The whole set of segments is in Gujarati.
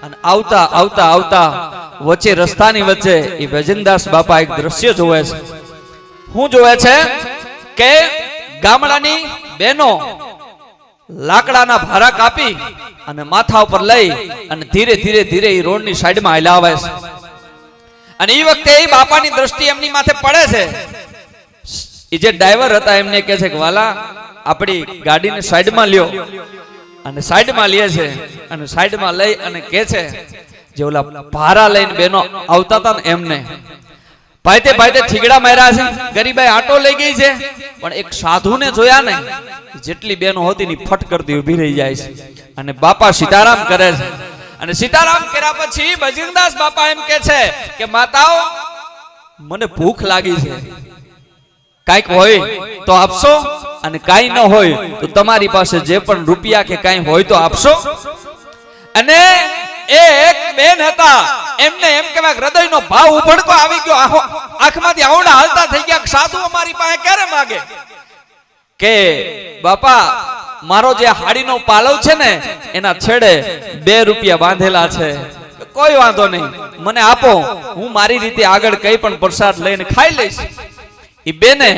અને આવતા આવતા આવતા વચ્ચે રસ્તાની વચ્ચે એ ભજનદાસ બાપા એક દ્રશ્ય જોવે છે. શું જોવે છે કે ગામડાની બહેનો લાકડાના ભારા કાપી અને માથા ઉપર લઈ અને ધીરે ધીરે ધીરે એ રોડની સાઈડમાં હલાવે છે. અને એ વખતે એ બાપાની દ્રષ્ટિ એમની માથે પડે છે. એ જે ડ્રાઈવર હતા એમને કહે છે કે વાલા આપણી ગાડીને સાઈડમાં લ્યો. અને સાઈડમાં લે છે અને સાઈડમાં લઈ અને કહે છે જે ઓલા ભારા લઈને બેનો આવતા હતા ને એમને ભાઈતે ભાઈતે થીગડા માર્યા છે. ગરીબાઈ આટો લઈ ગઈ છે પણ એક સાધુને જોયા ને જેટલી બેનો હતી ની ફટ કરતી ઊભી રહી જાય છે અને બાપા સીતારામ કરે છે. અને સીતારામ કર્યા પછી ભજનદાસ બાપા એમ કે છે કે માતાઓ મને ભૂખ લાગી છે, કાંઈક હોય તો આપશો અને કાંઈ ન હોય તો તમારી પાસે જે પણ રૂપિયા કે કાંઈ હોય તો આપશો. અને એક બેન હતા એમને એમ કહેવાય હૃદયનો ભાવ ઉભડકો આવી ગયો, આંખમાંથી આવડા હાલતા થઈ ગયા. સાધુ અમારી પાસે ક્યારે માગે કે બાપા મારો જે હાડીનો પાલવ છે ને એના છેડે 2 રૂપિયા બાંધેલા છે, કોઈ વાંધો નહીં મને આપો, હું મારી રીતે આગળ કઈ પણ પ્રસાદ લઈને ખાઈ લઈશ. એ બેને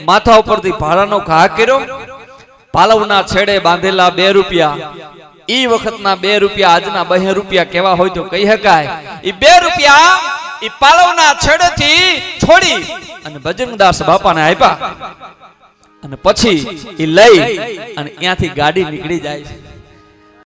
માથા ઉપરથી ભાડાનો ઘા કર્યો, પાલવના છેડે બાંધેલા 2 રૂપિયા. ઈ વખતના 2 રૂપિયા આજના 2 રૂપિયા કેવા હોય તો કહી શકાય. ઈ 2 રૂપિયા ઈ પાલવના છેડેથી છોડી અને ભજનદાસ બાપાને આપ્યા. અને પછી ઈ લઈ અને ત્યાંથી ગાડી નીકળી જાય છે.